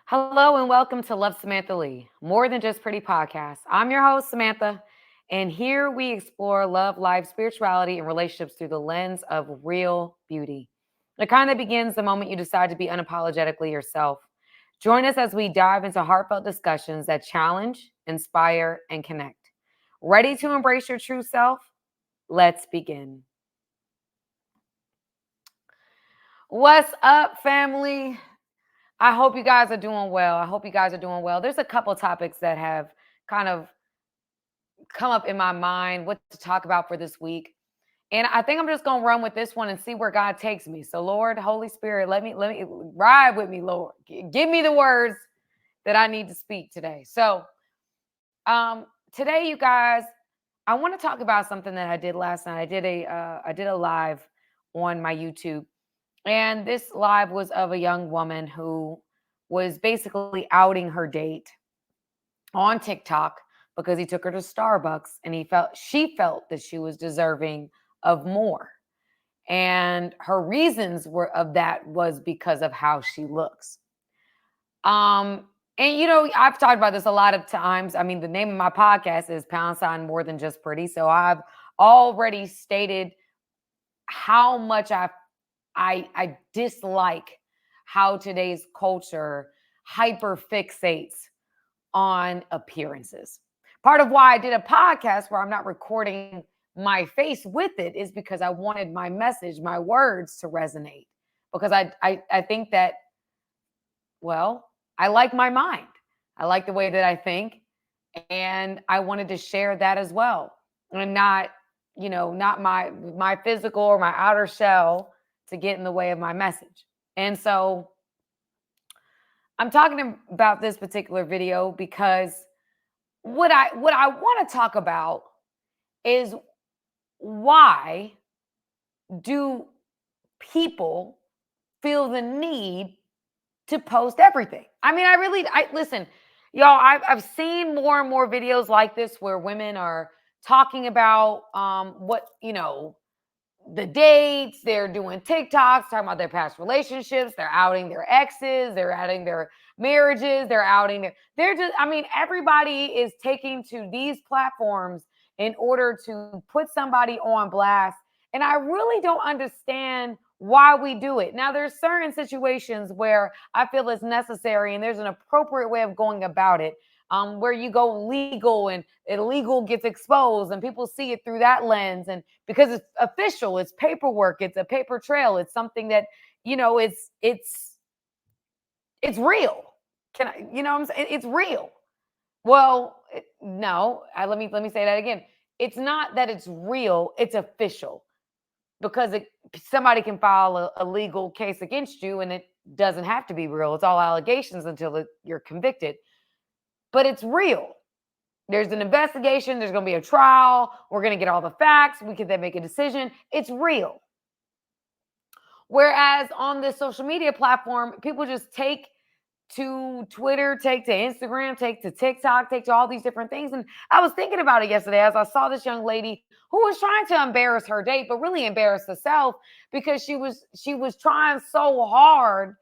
Hello and welcome to Love Samantha Lee, More Than Just Pretty podcast. I'm your host, Samantha, and here we explore love, life, spirituality, and relationships through the lens of real beauty. The kind that begins the moment you decide to be unapologetically yourself. Join us as we dive into heartfelt discussions that challenge, inspire, and connect. Ready to embrace your true self? Let's begin. What's up, family? I hope you guys are doing well. I hope you guys are doing well. There's a couple topics that have kind of come up in my mind what to talk about for this week. And I think I'm just going to run with this one and see where God takes me. So Lord, Holy Spirit, let me ride with me, Lord. Give me the words that I need to speak today. So, today you guys, I want to talk about something that I did last night. I did a live on my YouTube, and this live was of a young woman who was basically outing her date on TikTok because he took her to Starbucks and she felt that she was deserving of more. And her reasons were of that was because of how she looks. And I've talked about this a lot of times. I mean, the name of my podcast is Pound Sign More Than Just Pretty. So I've already stated how much I dislike how today's culture hyper fixates on appearances. Part of why I did a podcast where I'm not recording my face with it is because I wanted my message, my words to resonate. Because I think that, well, I like my mind. I like the way that I think. And I wanted to share that as well. And not my physical or my outer shell to get in the way of my message. And so I'm talking about this particular video because what I want to talk about is why do people feel the need to post everything? I mean, I listen, y'all. I've seen more and more videos like this where women are talking about what the dates, they're doing TikToks, talking about their past relationships, they're outing their exes, they're outing their marriages, they're just, I mean, everybody is taking to these platforms in order to put somebody on blast. And I really don't understand why we do it. Now, there's certain situations where I feel it's necessary and there's an appropriate way of going about it. Where you go legal and illegal gets exposed and people see it through that lens. And because it's official, it's paperwork, it's a paper trail, it's something that, it's real. Can I, what I'm saying? It's real. Well, no, let me say that again. It's not that it's real, it's official because somebody can file a legal case against you and it doesn't have to be real. It's all allegations until you're convicted. But it's real. There's an investigation. There's going to be a trial. We're going to get all the facts. We can then make a decision. It's real. Whereas on this social media platform, people just take to Twitter, take to Instagram, take to TikTok, take to all these different things. And I was thinking about it yesterday as I saw this young lady who was trying to embarrass her date, but really embarrass herself because she was trying so hard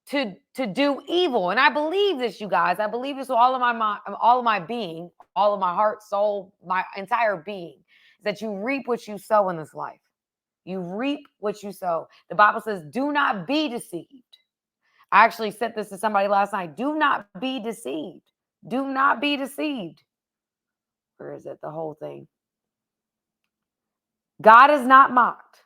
to do evil. And I believe this, you guys. I believe this with all of my mind, all of my being, all of my heart, soul, my entire being, is that you reap what you sow in this life. You reap what you sow. The Bible says, do not be deceived. I actually said this to somebody last night. Do not be deceived. Do not be deceived. Where is it? The whole thing. God is not mocked.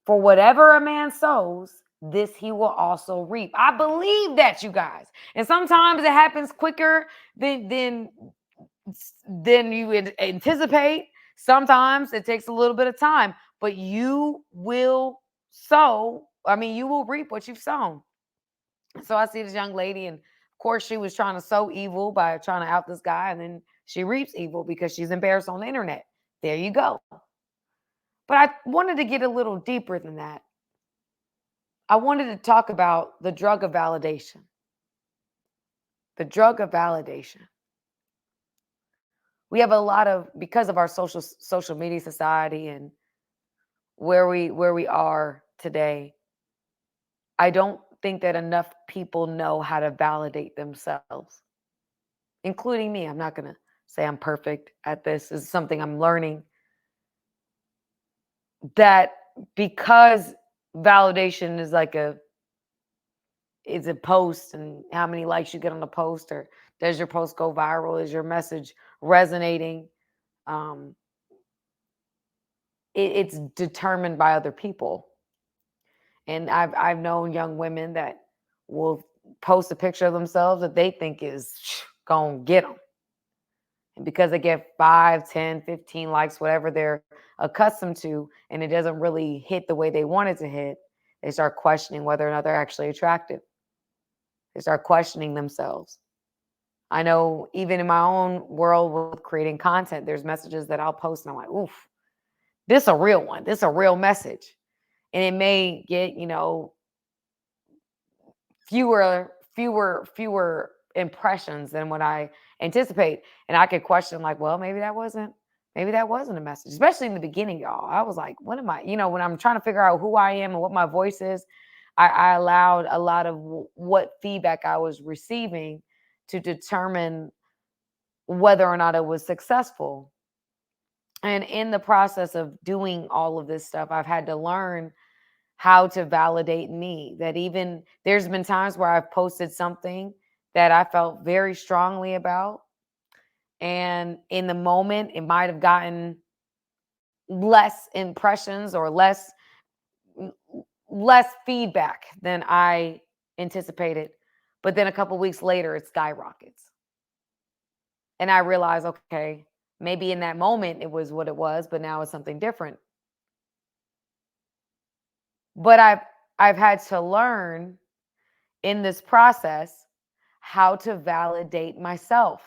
For whatever a man sows, this he will also reap. I believe that, you guys. And sometimes it happens quicker than you would anticipate. Sometimes it takes a little bit of time, but you will you will reap what you've sown. So I see this young lady, and of course, she was trying to sow evil by trying to out this guy, and then she reaps evil because she's embarrassed on the internet. There you go. But I wanted to get a little deeper than that. I wanted to talk about the drug of validation. The drug of validation. We have a lot of, because of our social media society and where we are today, I don't think that enough people know how to validate themselves, including me. I'm not going to say I'm perfect at this. This is something I'm learning, that because validation is a post and how many likes you get on the post, or does your post go viral? Is your message resonating? Um, it's determined by other people. And I've known young women that will post a picture of themselves that they think is gonna get them. And because they get 5, 10, 15 likes, whatever they're accustomed to, and it doesn't really hit the way they want it to hit, they start questioning whether or not they're actually attractive. They start questioning themselves. I know even in my own world with creating content, there's messages that I'll post and I'm like, oof, this a real one. This a real message. And it may get, fewer impressions than what I anticipate. And I could question like, well, maybe that wasn't a message, especially in the beginning, y'all. I was like, what am I, when I'm trying to figure out who I am and what my voice is, I allowed a lot of what feedback I was receiving to determine whether or not it was successful. And in the process of doing all of this stuff, I've had to learn how to validate me. That even there's been times where I've posted something that I felt very strongly about. And in the moment, it might have gotten less impressions or less feedback than I anticipated. But then a couple weeks later, it skyrockets. And I realize, okay, maybe in that moment it was what it was, but now it's something different. But I've had to learn in this process how to validate myself.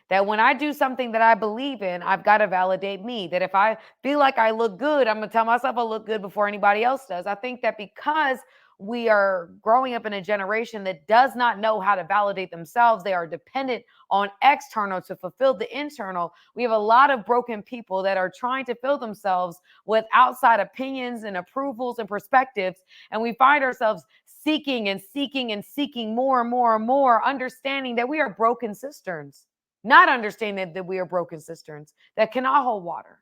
That when I do something that I believe in, I've got to validate me. That if I feel like I look good, I'm going to tell myself I look good before anybody else does. I think that because we are growing up in a generation that does not know how to validate themselves, they are dependent on external to fulfill the internal. We have a lot of broken people that are trying to fill themselves with outside opinions and approvals and perspectives. And we find ourselves seeking and seeking and seeking more and more and more, understanding that we are broken cisterns. Not understanding that we are broken cisterns that cannot hold water.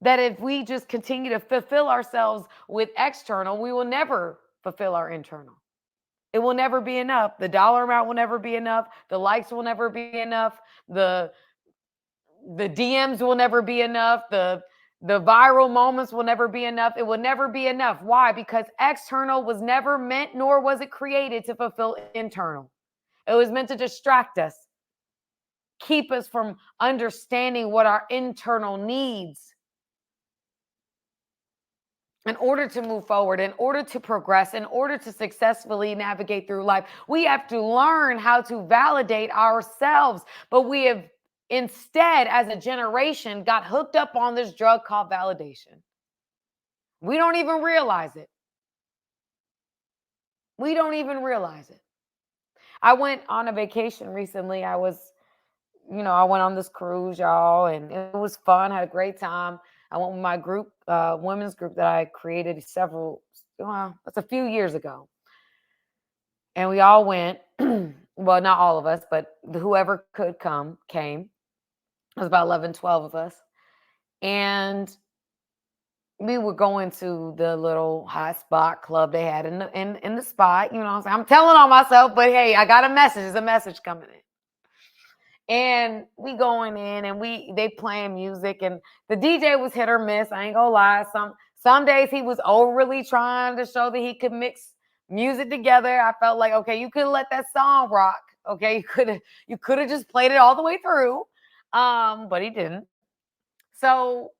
That if we just continue to fulfill ourselves with external, we will never fulfill our internal. It will never be enough. The dollar amount will never be enough. The likes will never be enough. The DMs will never be enough. The viral moments will never be enough. It will never be enough. Why? Because external was never meant, nor was it created to fulfill internal. It was meant to distract us, keep us from understanding what our internal needs. In order to move forward, in order to progress, in order to successfully navigate through life, we have to learn how to validate ourselves. But we have instead, as a generation, got hooked up on this drug called validation. We don't even realize it. We don't even realize it. I went on a vacation recently. I went on this cruise, y'all, and it was fun. Had a great time. I went with my group, women's group that I created it's a few years ago. And we all went, well, not all of us, but whoever could came. It was about 11, 12 of us. And we were going to the little hot spot club they had in the spot. I'm telling on myself, but hey, I got a message. There's a message coming in. And we going in and they playing music, and the DJ was hit or miss. I ain't gonna lie. Some days he was overly trying to show that he could mix music together. I felt like, okay, you could let that song rock. Okay, you could have just played it all the way through. But he didn't. So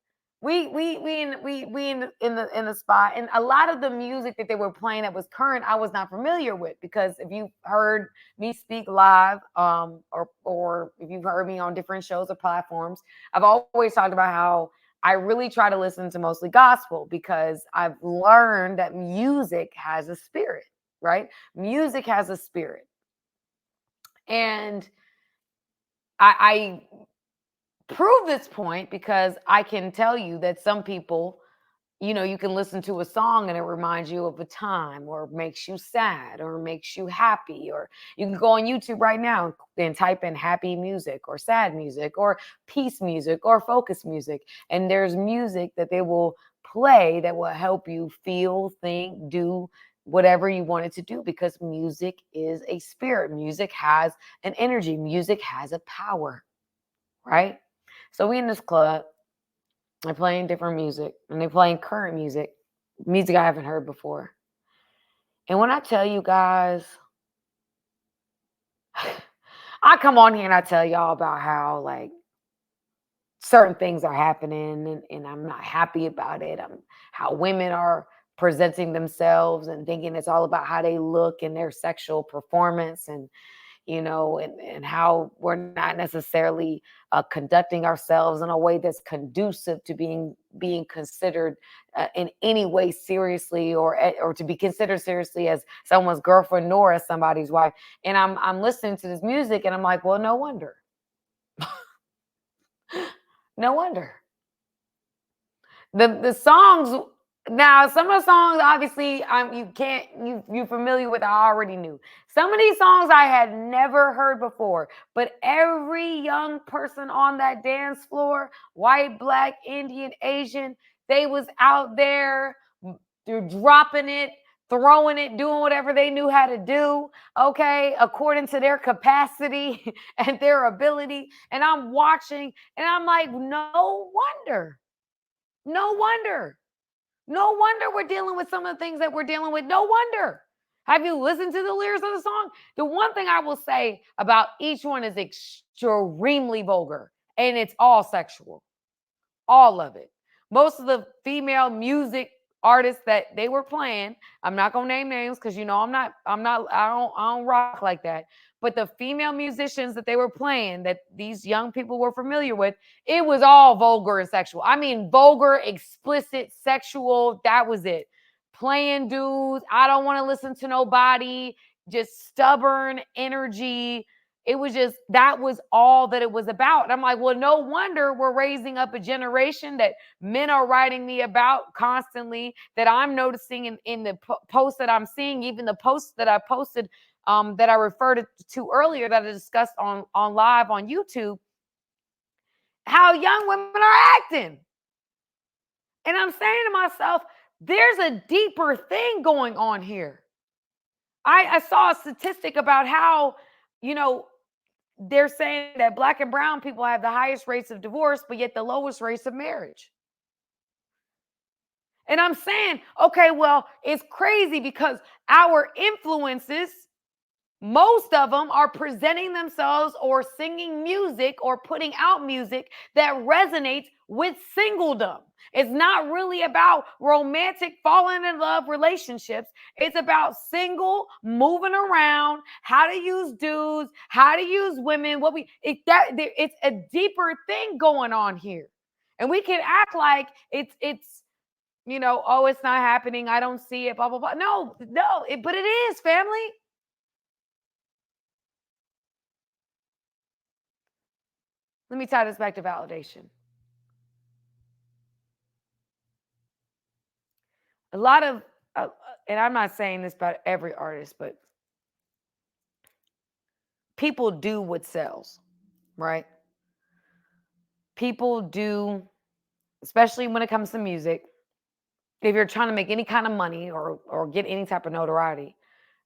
we in the spot, and a lot of the music that they were playing that was current, I was not familiar with, because if you heard me speak live, or if you've heard me on different shows or platforms, I've always talked about how I really try to listen to mostly gospel, because I've learned that music has a spirit, right? Music has a spirit. And I prove this point because I can tell you that some people You can listen to a song and it reminds you of a time, or makes you sad, or makes you happy. Or you can go on YouTube right now and type in happy music, or sad music, or peace music, or focus music. And there's music that they will play that will help you feel, think, do whatever you want it to do, because music is a spirit. Music has an energy. Music has a power, right? So we in this club, they're playing different music, and they're playing current music I haven't heard before. And when I tell you guys, I come on here and I tell y'all about how, like, certain things are happening, and I'm not happy about it. How women are presenting themselves and thinking it's all about how they look and their sexual performance, and how we're not necessarily conducting ourselves in a way that's conducive to being considered in any way seriously, or to be considered seriously as someone's girlfriend, nor as somebody's wife. And I'm listening to this music and I'm like, well, no wonder. No wonder. The songs, now, some of the songs, obviously, you can't, you familiar with, I already knew. Some of these songs I had never heard before, but every young person on that dance floor, white, black, Indian, Asian, they was out there, they're dropping it, throwing it, doing whatever they knew how to do, okay, according to their capacity and their ability. And I'm watching and I'm like, no wonder. No wonder. No wonder we're dealing with some of the things that we're dealing with. No wonder. Have you listened to the lyrics of the song? The one thing I will say about each one is extremely vulgar, and it's all sexual. All of it. Most of the female music artists that they were playing, I'm not gonna name names because I don't rock like that. But the female musicians that they were playing, that these young people were familiar with, it was all vulgar and sexual. I mean, vulgar, explicit, sexual. That was it. Playing dudes. I don't want to listen to nobody. Just stubborn energy. It was just, that was all that it was about. And I'm like, well, no wonder we're raising up a generation that men are writing me about constantly, that I'm noticing in the posts that I'm seeing, even the posts that I posted, that I referred to earlier, that I discussed on live on YouTube, how young women are acting. And I'm saying to myself, there's a deeper thing going on here. I saw a statistic about how, you know, they're saying that black and brown people have the highest rates of divorce, but yet the lowest rates of marriage. And I'm saying, okay, well, it's crazy because our influences, most of them are presenting themselves or singing music or putting out music that resonates with singledom. It's not really about romantic falling in love relationships. It's about single, moving around, how to use dudes, how to use women. It's a deeper thing going on here. And we can act like it's oh, it's not happening. I don't see it, blah blah blah. No, but it is, family. Let me tie this back to validation. A lot of, and I'm not saying this about every artist, but people do what sells, right? People do, especially when it comes to music. If you're trying to make any kind of money or get any type of notoriety,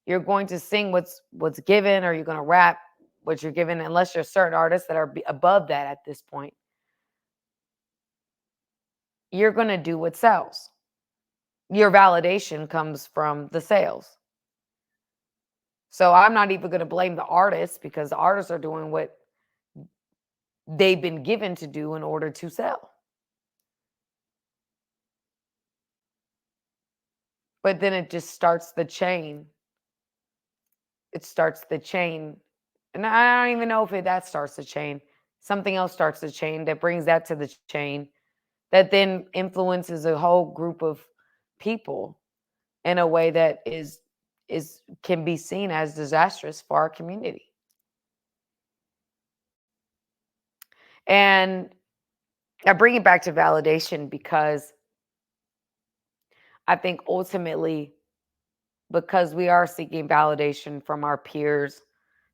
you're going to sing what's given, or you're going to rap what you're given, unless you're certain artists that are above that at this point. You're going to do what sells. Your validation comes from the sales. So I'm not even going to blame the artists, because the artists are doing what they've been given to do in order to sell. But then it just starts the chain. It starts the chain. And I don't even know if that starts the chain. Something else starts the chain that brings that to the chain, that then influences a whole group of people in a way that can be seen as disastrous for our community. And I bring it back to validation because I think ultimately, because we are seeking validation from our peers,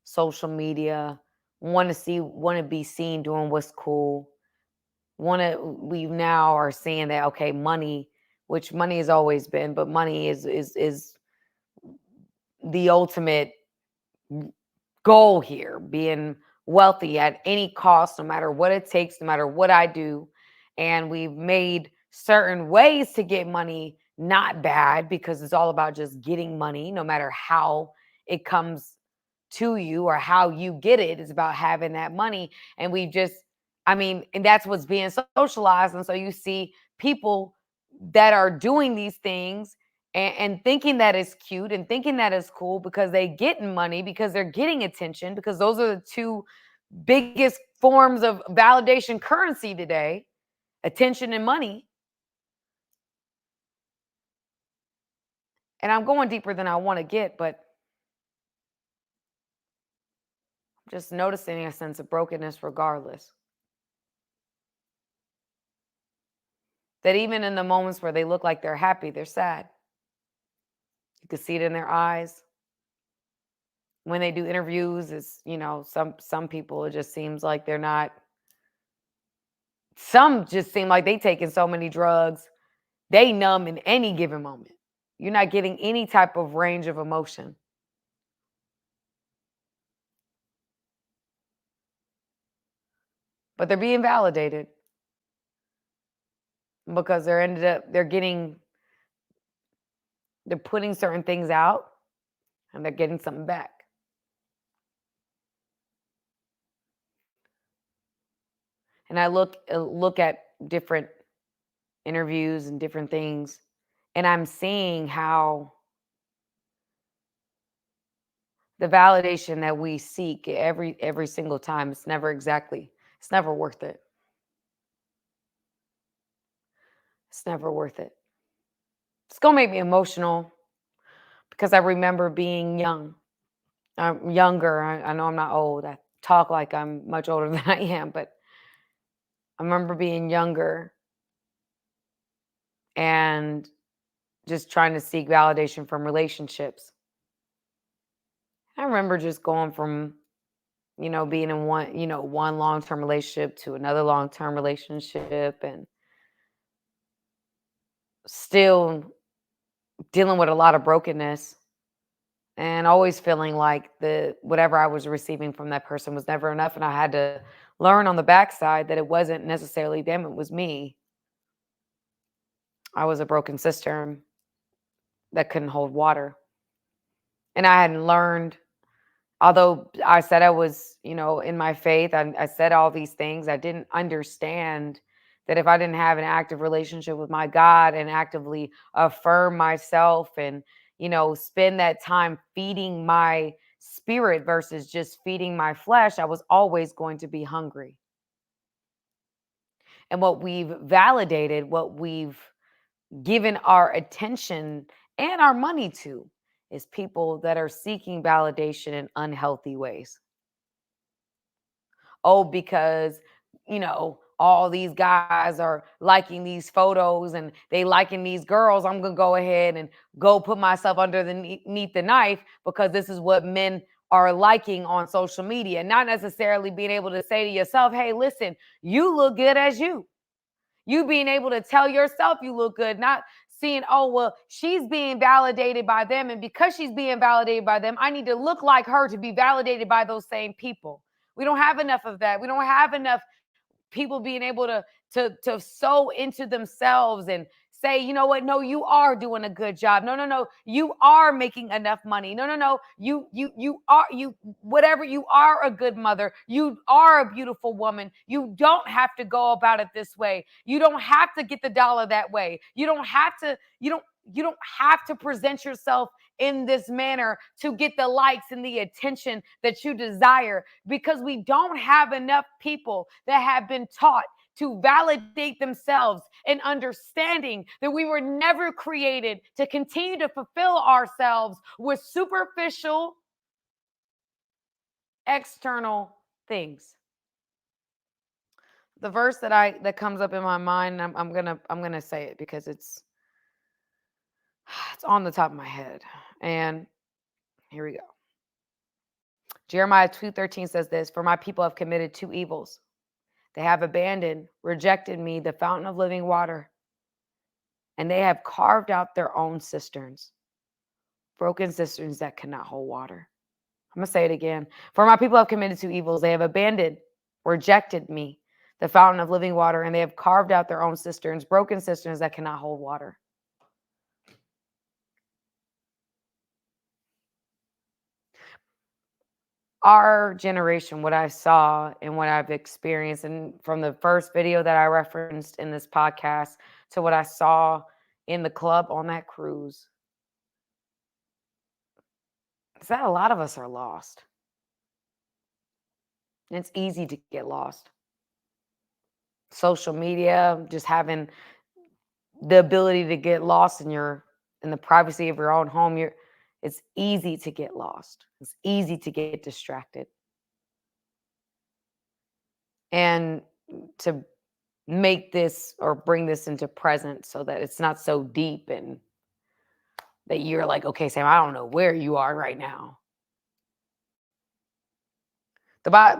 social media, want to be seen doing what's cool. We now are seeing that, okay, money, which money has always been, but money is the ultimate goal here, being wealthy at any cost, no matter what it takes, no matter what I do. And we've made certain ways to get money not bad, because it's all about just getting money, no matter how it comes to you or how you get it. It's about having that money. And we've just, I mean, and that's what's being socialized. And so you see people that are doing these things and thinking that is cute and thinking that is cool because they getting money, because they're getting attention, because those are the two biggest forms of validation currency today, attention and money. And I'm going deeper than I want to get, but just noticing a sense of brokenness regardless. That even in the moments where they look like they're happy, they're sad. You can see it in their eyes. When they do interviews, it's, some people, it just seems like they're not. Some just seem like they taking so many drugs, they numb in any given moment. You're not getting any type of range of emotion. But they're being validated because they're putting certain things out and they're getting something back. And I look at different interviews and different things, and I'm seeing how the validation that we seek every single time, it's never worth it. It's never worth it. It's gonna make me emotional because I remember being young. I'm younger. I know I'm not old. I talk like I'm much older than I am, but I remember being younger and just trying to seek validation from relationships. I remember just going from, being in one long-term relationship to another long-term relationship, and still dealing with a lot of brokenness, and always feeling like the whatever I was receiving from that person was never enough. And I had to learn on the backside that it wasn't necessarily them, it was me. I was a broken cistern that couldn't hold water. And I hadn't learned, although I said I was, in my faith, I said all these things, I didn't understand that if I didn't have an active relationship with my God and actively affirm myself and, spend that time feeding my spirit versus just feeding my flesh, I was always going to be hungry. And what we've validated, what we've given our attention and our money to, is people that are seeking validation in unhealthy ways. Oh, because, all these guys are liking these photos and they liking these girls, I'm going to go ahead and go put myself underneath the knife because this is what men are liking on social media. Not necessarily being able to say to yourself, hey, listen, you look good as you. You being able to tell yourself you look good, not seeing, oh, well, she's being validated by them. And because she's being validated by them, I need to look like her to be validated by those same people. We don't have enough of that. We don't have enough people being able to sow into themselves and say, you know what, no, you are doing a good job, no, you are making enough money, no, you are, you whatever, you are a good mother, you are a beautiful woman, you don't have to go about it this way, you don't have to get the dollar that way, you don't have to present yourself in this manner to get the likes and the attention that you desire, because we don't have enough people that have been taught to validate themselves and understanding that we were never created to continue to fulfill ourselves with superficial external things. The verse that comes up in my mind, I'm gonna say it because It's on the top of my head. And here we go. Jeremiah 2:13 says this, for my people have committed two evils. They have abandoned, rejected me, the fountain of living water, and they have carved out their own cisterns, broken cisterns that cannot hold water. I'm going to say it again. For my people have committed two evils. They have abandoned, rejected me, the fountain of living water, and they have carved out their own cisterns, broken cisterns that cannot hold water. Our generation, what I saw and what I've experienced, and from the first video that I referenced in this podcast to what I saw in the club on that cruise, is that a lot of us are lost. And it's easy to get lost. Social media, just having the ability to get lost in the privacy of your own home, it's easy to get lost. It's easy to get distracted. And to make this or bring this into present so that it's not so deep and that you're like, okay, Sam, I don't know where you are right now.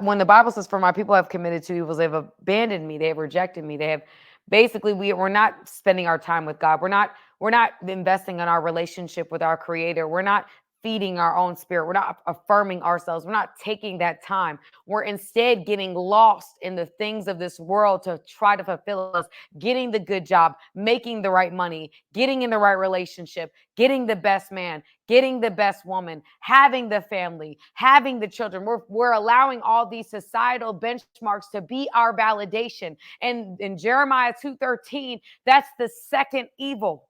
When the Bible says, for my people have committed two evils, they've abandoned me, they have rejected me, they have basically, we're not spending our time with God. We're not investing in our relationship with our Creator. We're not feeding our own spirit. We're not affirming ourselves. We're not taking that time. We're instead getting lost in the things of this world to try to fulfill us, getting the good job, making the right money, getting in the right relationship, getting the best man, getting the best woman, having the family, having the children. We're allowing all these societal benchmarks to be our validation. And in Jeremiah 2:13, that's the second evil.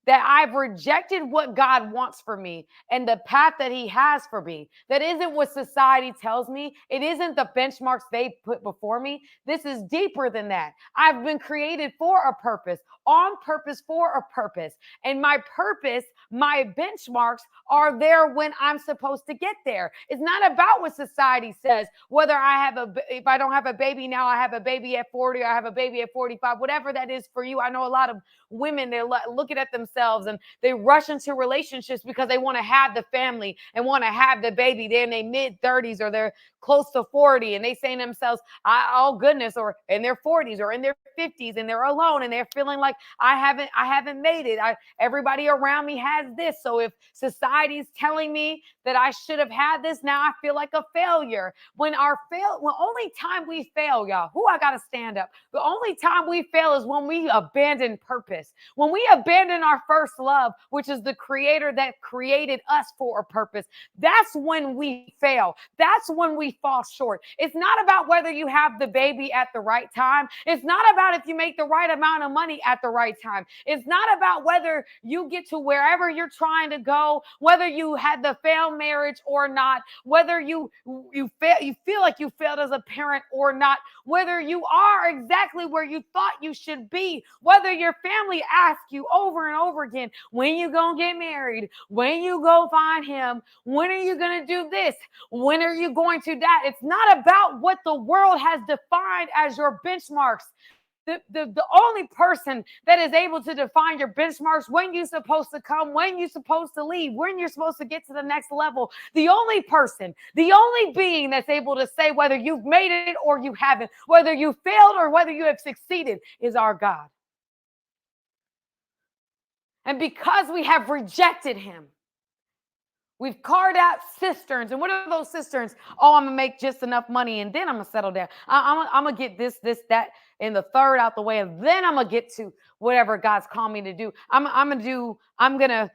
That I've rejected what God wants for me and the path that he has for me. That isn't what society tells me. It isn't the benchmarks they put before me. This is deeper than that. I've been created for a purpose, on purpose for a purpose. And my purpose, my benchmarks are there when I'm supposed to get there. It's not about what society says, whether if I don't have a baby now, I have a baby at 40, or I have a baby at 45, whatever that is for you. I know a lot of women, they're looking at themselves and they rush into relationships because they want to have the family and want to have the baby. They're in their mid 30s or they're close to 40 and they say to themselves, oh goodness, or in their 40s or in their 50s and they're alone and they're feeling like I haven't made it. Everybody around me has this. So if society's telling me that I should have had this, now I feel like a failure. When only time we fail, y'all, I got to stand up. The only time we fail is when we abandon purpose. When we abandon our first love, which is the Creator that created us for a purpose, that's when we fail. That's when we fall short. It's not about whether you have the baby at the right time. It's not about if you make the right amount of money at the right time. It's not about whether you get to wherever you're trying to go, whether you had the failed marriage or not, whether you feel like you failed as a parent or not, whether you are exactly where you thought you should be, whether your family asks you over and over again, when you gonna get married, when you go find him, when are you gonna do this, when are you going to that. It's not about what the world has defined as your benchmarks. The only person that is able to define your benchmarks, when you're supposed to come, when you're supposed to leave, when you're supposed to get to the next level, the only person, the only being that's able to say whether you've made it or you haven't, whether you failed or whether you have succeeded, is our God. And because we have rejected him, we've carved out cisterns. And what are those cisterns? Oh, I'm going to make just enough money and then I'm going to settle down. I'm going to get this, that, and the third out the way. And then I'm going to get to whatever God's called me to do. I'm going to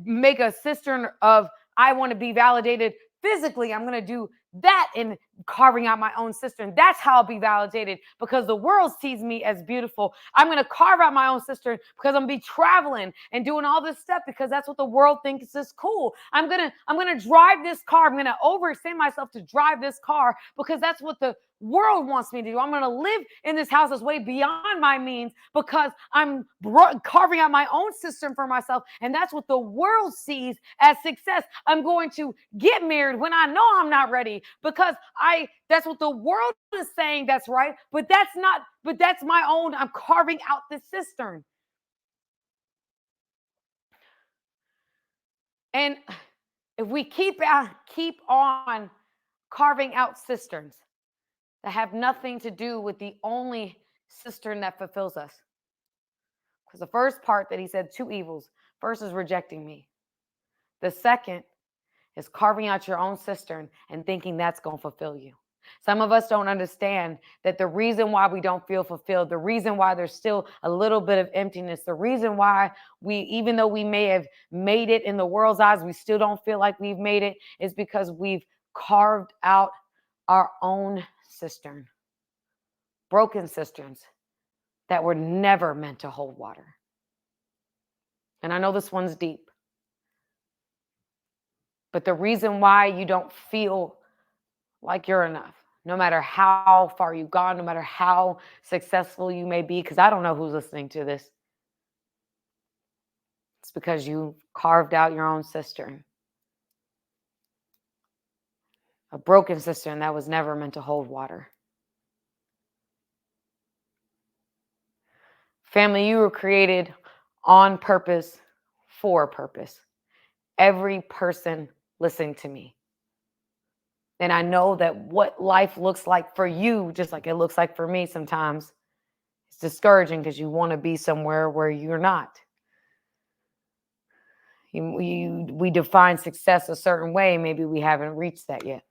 make a cistern of, I want to be validated physically. I'm going to do that in carving out my own cistern. That's how I'll be validated, because the world sees me as beautiful. I'm going to carve out my own cistern because I'm going to be traveling and doing all this stuff because that's what the world thinks is cool. I'm going to drive this car. I'm going to overextend myself to drive this car because that's what the world wants me to do. I'm going to live in this house that's way beyond my means because I'm carving out my own cistern for myself. And that's what the world sees as success. I'm going to get married when I know I'm not ready because that's what the world is saying that's right. But that's my own. I'm carving out this cistern. And if we keep on carving out cisterns that have nothing to do with the only cistern that fulfills us. Because the first part that he said, two evils. First is rejecting me. The second is carving out your own cistern and thinking that's going to fulfill you. Some of us don't understand that the reason why we don't feel fulfilled, the reason why there's still a little bit of emptiness, the reason why we, even though we may have made it in the world's eyes, we still don't feel like we've made it, is because we've carved out our own cistern. Broken cisterns that were never meant to hold water. And I know this one's deep. But the reason why you don't feel like you're enough, no matter how far you've gone, no matter how successful you may be, because I don't know who's listening to this, it's because you carved out your own cistern. A broken cistern that was never meant to hold water. Family, you were created on purpose, for a purpose. Every person listening to me. And I know that what life looks like for you, just like it looks like for me sometimes, it's discouraging because you want to be somewhere where you're not. We define success a certain way. Maybe we haven't reached that yet.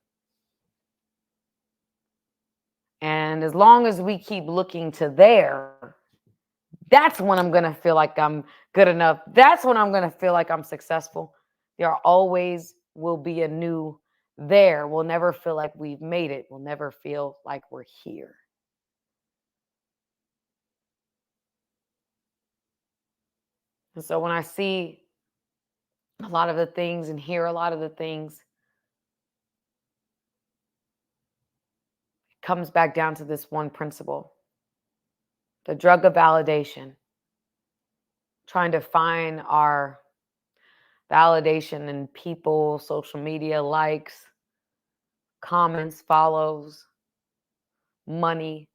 And as long as we keep looking to there, that's when I'm going to feel like I'm good enough. That's when I'm going to feel like I'm successful. There always will be a new there. We'll never feel like we've made it. We'll never feel like we're here. And so when I see a lot of the things and hear a lot of the things, it comes back down to this one principle. The drug of validation. Trying to find our validation in people, social media, likes, comments, follows, money,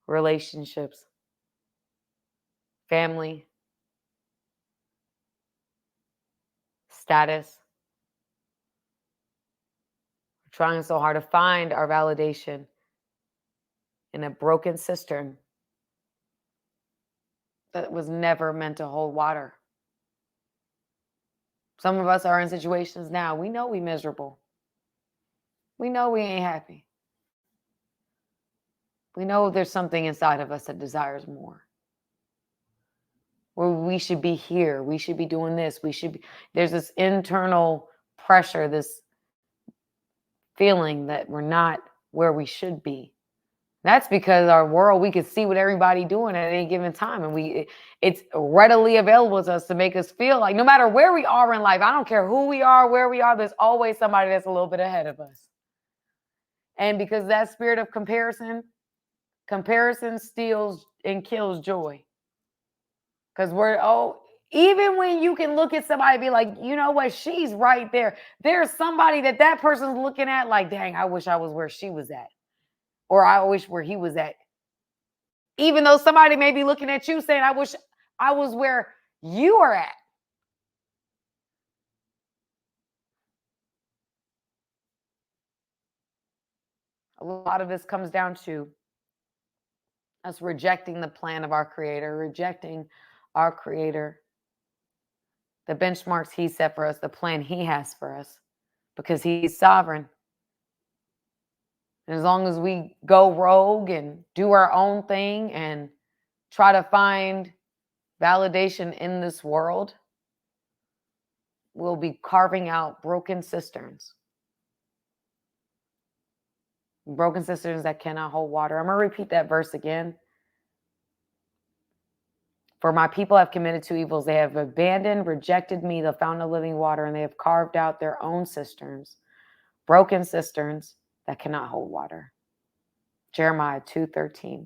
relationships, family, status. We're trying so hard to find our validation in a broken cistern that was never meant to hold water. Some of us are in situations now. We know we're miserable. We know we ain't happy. We know there's something inside of us that desires more. Where we should be here. We should be doing this. There's this internal pressure, this feeling that we're not where we should be. That's because our world, we can see what everybody doing at any given time. And it's readily available to us to make us feel like no matter where we are in life, I don't care who we are, where we are, there's always somebody that's a little bit ahead of us. And because that spirit of comparison steals and kills joy. Because even when you can look at somebody and be like, you know what, she's right there. There's somebody that person's looking at like, dang, I wish I was where she was at. Or I wish where he was at. Even though somebody may be looking at you saying, I wish I was where you are at. A lot of this comes down to us rejecting the plan of our Creator, rejecting our Creator, the benchmarks He set for us, the plan He has for us, because He's sovereign. And as long as we go rogue and do our own thing and try to find validation in this world, we'll be carving out broken cisterns. Broken cisterns that cannot hold water. I'm going to repeat that verse again. For my people have committed two evils. They have abandoned, rejected me, the fountain of living water, and they have carved out their own cisterns, broken cisterns that cannot hold water. Jeremiah 2:13.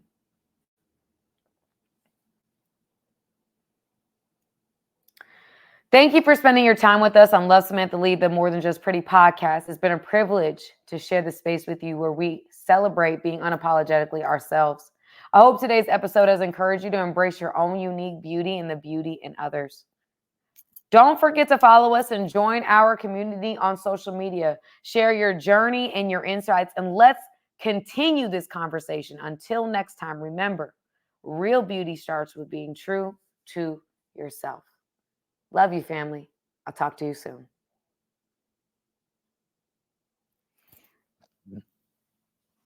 Thank you for spending your time with us on Love Samantha Lee, the More Than Just Pretty podcast. It's been a privilege to share the space with you where we celebrate being unapologetically ourselves. I hope today's episode has encouraged you to embrace your own unique beauty and the beauty in others. Don't forget to follow us and join our community on social media. Share your journey and your insights, and let's continue this conversation. Until next time, remember, real beauty starts with being true to yourself. Love you, family. I'll talk to you soon.